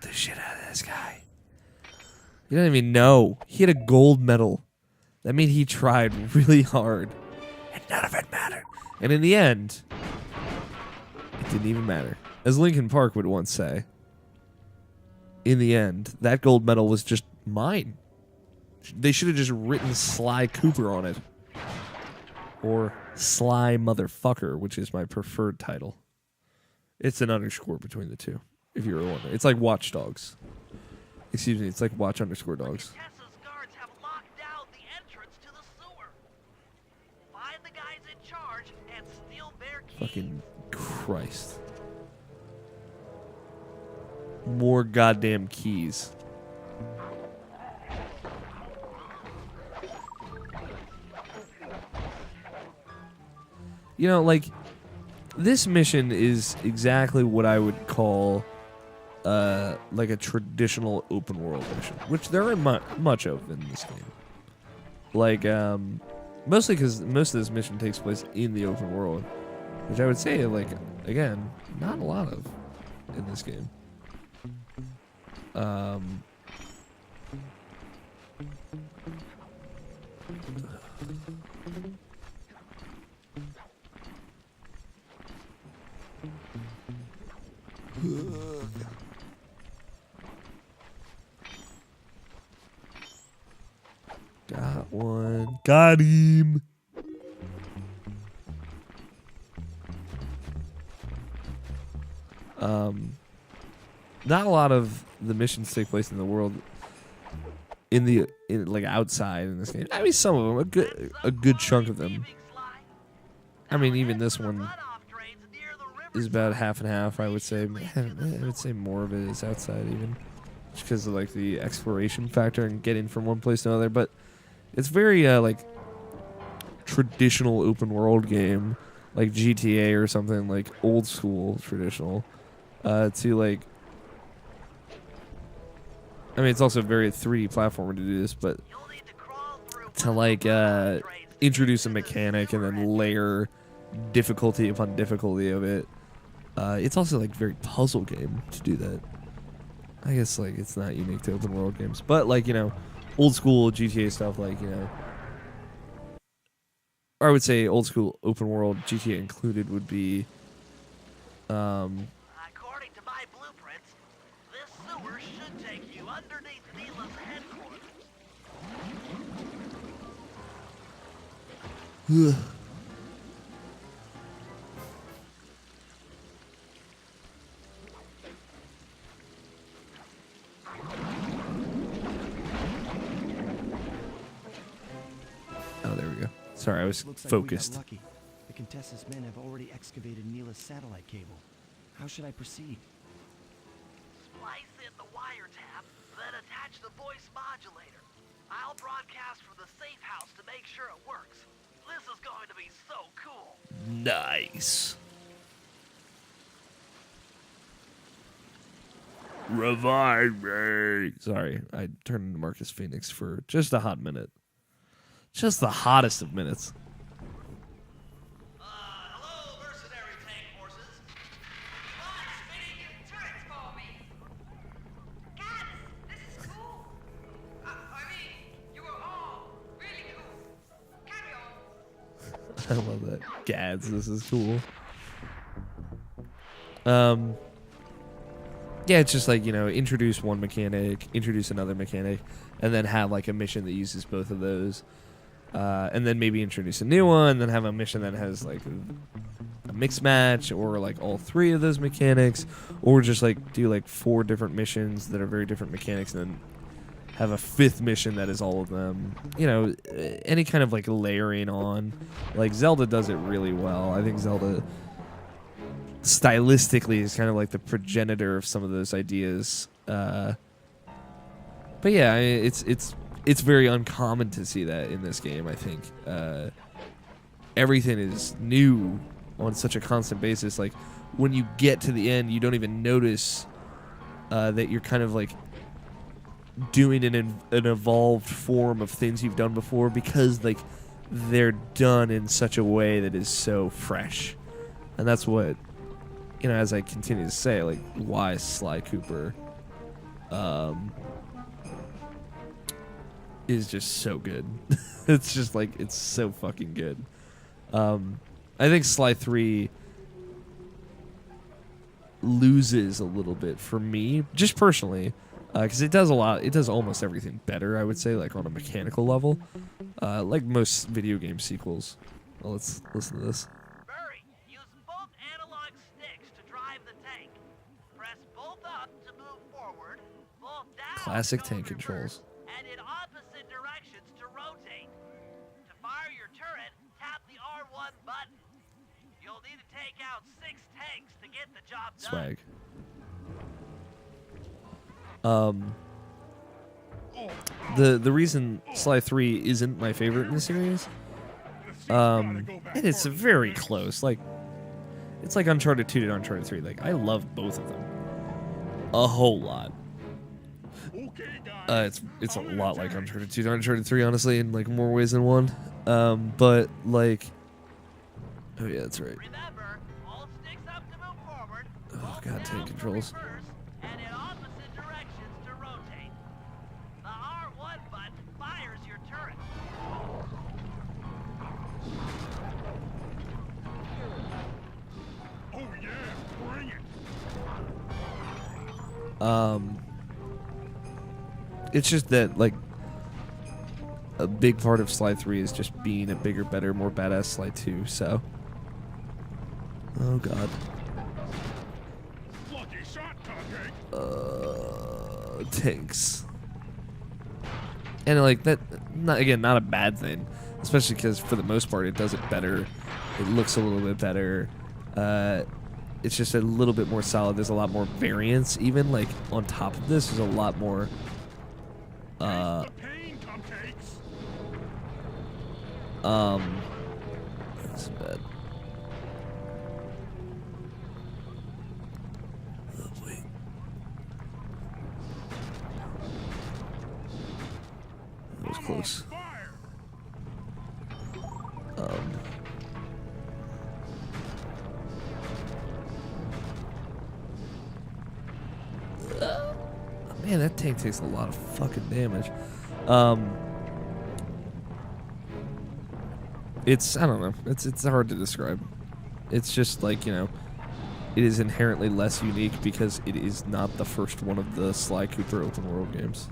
the shit out of this guy. You don't even know. He had a gold medal. That means he tried really hard. And none of it mattered. And in the end, it didn't even matter. As Linkin Park would once say, in the end, that gold medal was just mine. They should have just written Sly Cooper on it. Or Sly Motherfucker, which is my preferred title. It's an underscore between the two, if you were wondering. It's like Watch Dogs. Excuse me, it's like Watch underscore Dogs. Contessa's guards have locked down the entrance to the sewer. Find the guys in charge and steal their keys. Fucking Christ. More goddamn keys. You know, like, this mission is exactly what I would call, like a traditional open world mission, which there are much of in this game. Like, mostly because most of this mission takes place in the open world, which I would say, like, again, not a lot of in this game. Got one. Got him. Not a lot of the missions take place in the world in like outside in this game. I mean, some of them, a good chunk of them. I mean, even this one is about half and half, I would say. I would say more of it is outside even, just because of like the exploration factor and getting from one place to another. But it's very like traditional open world game, like GTA or something, like old school traditional. To like, I mean, it's also very 3D platformer to do this, but to like introduce a mechanic and then layer difficulty upon difficulty of it. It's also like very puzzle game to do that. I guess like it's not unique to open world games, but like, you know, old school GTA stuff, like, you know, or I would say old school open world GTA included would be according to my blueprints, this sewer should take you underneath Neela's headquarters. Oh, there we go. Sorry, I was Looks like focused. we got lucky. The Contessa's men have already excavated Neela's satellite cable. How should I proceed? Splice in the wiretap, then attach the voice modulator. I'll broadcast from the safe house to make sure it works. This is going to be so cool. Nice. Revive me. Sorry, I turned into Marcus Phoenix for just a hot minute. Just the hottest of minutes. Hello, mercenary tank forces. Come spinning your turrets for me. Guys, this is cool. I mean, you were all really cool. Carry on. I love that. Gads, this is cool. Yeah, it's just like, you know, introduce one mechanic, introduce another mechanic, and then have like a mission that uses both of those. And then maybe introduce a new one, then have a mission that has like a mix match, or like all three of those mechanics, or just like do like 4 different missions that are very different mechanics, and then have a 5th mission that is all of them. You know, any kind of like layering on. Like Zelda does it really well. I think Zelda stylistically is kind of like the progenitor of some of those ideas. But yeah, it's very uncommon to see that in this game, I think. Everything is new on such a constant basis. Like, when you get to the end, you don't even notice that you're kind of like doing an evolved form of things you've done before, because like they're done in such a way that is so fresh. And that's what, you know, as I continue to say, like, why Sly Cooper is just so good. It's just like, it's so fucking good. I think Sly 3 loses a little bit for me, just personally, because it does almost everything better, I would say, like on a mechanical level, like most video game sequels. Well, let's listen to this. Murray, use both analog sticks to drive the tank. Press both up to move forward, both down Classic to tank reverse, controls. and in opposite directions to rotate. To fire your turret, tap the R1 button. You'll need to take out 6 tanks to get the job done. Swag. The reason Sly 3 isn't my favorite in the series, and it's very close. Like, it's like Uncharted 2 to Uncharted 3. Like, I love both of them a whole lot. It's a lot like Uncharted 2 to Uncharted 3, honestly, in like more ways than one. But like, oh yeah, that's right. Remember, all sticks up to move forward, Oh both god, down tank to controls. reverse, and in opposite directions to rotate. The R1 button fires your turret. Oh yeah, bring it. It's just that, like, a big part of Sly 3 is just being a bigger, better, more badass Sly 2, so. Oh god. Lucky shot, Tonka. Tanks. And like that, not a bad thing, especially because for the most part it does it better. It looks a little bit better. It's just a little bit more solid. There's a lot more variance. Even like on top of this, there's a lot more. The pain, cupcakes. That's bad. Oh wait. That was close. Fire. Man, that tank takes a lot of fucking damage. It's, I don't know. It's hard to describe. It's just like, you know, it is inherently less unique because it is not the first one of the Sly Cooper open world games.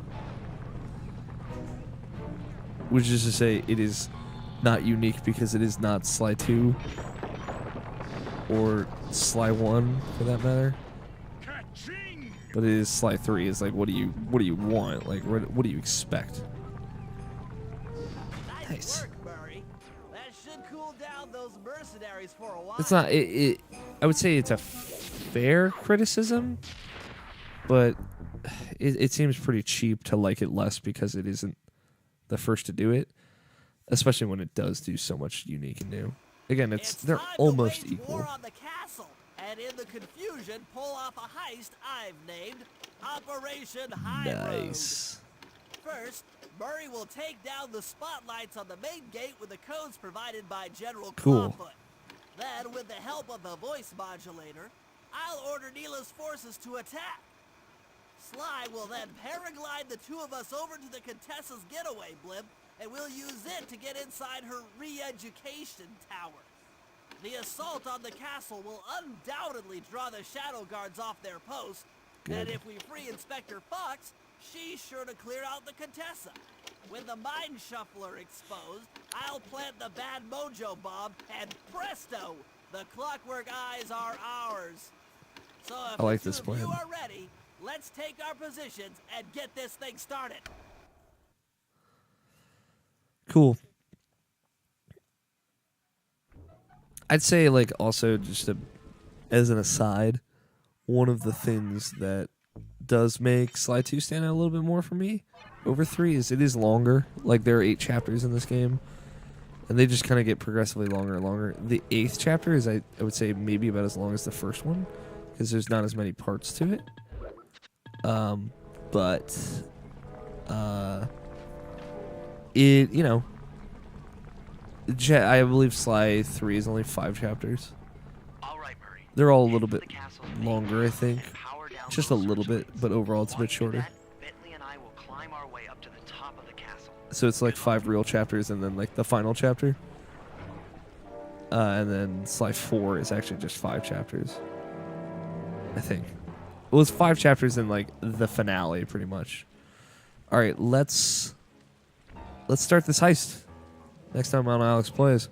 Which is to say, it is not unique because it is not Sly 2 or Sly 1 for that matter. Ka-ching. But it is Sly 3. It's like, what do you want? Like, what do you expect? Nice. Work, Murray. That should cool down those mercenaries for a while. It's not. I would say it's a fair criticism, but it seems pretty cheap to like it less because it isn't the first to do it, especially when it does do so much unique and new. Again, they're time almost to wage equal. war on the castle, and in the confusion, pull off a heist I've named Operation High Road. Nice. First, Murray will take down the spotlights on the main gate with the codes provided by General Cool. Clawfoot. Then, with the help of the voice modulator, I'll order Neela's forces to attack. Sly will then paraglide the two of us over to the Contessa's getaway blimp, and we'll use it to get inside her re-education tower. The assault on the castle will undoubtedly draw the Shadow Guards off their post, and Good. if we free Inspector Fox, she's sure to clear out the Contessa. With the Mind Shuffler exposed, I'll plant the Bad Mojo Bomb, and presto! The Clockwork Eyes are ours. So if I like the this two of you plan. are ready, let's take our positions and get this thing started. Cool. I'd say, like, also just as an aside, one of the things that does make Sly 2 stand out a little bit more for me over 3 is it is longer. Like, there are 8 chapters in this game, and they just kind of get progressively longer and longer. The 8th chapter is, I would say, maybe about as long as the first one, because there's not as many parts to it. It, you know, I believe Sly 3 is only 5 chapters. All right, Murray. They're all a little bit longer, I think. Just a little bit, but overall it's a bit Once we do shorter. that, Bentley and I will climb our way up to the top of the castle. So it's like 5 real chapters and then like the final chapter. And then Sly 4 is actually just 5 chapters. I think. It was 5 chapters in like the finale pretty much. All right, let's start this heist. Next time on Alex Plays.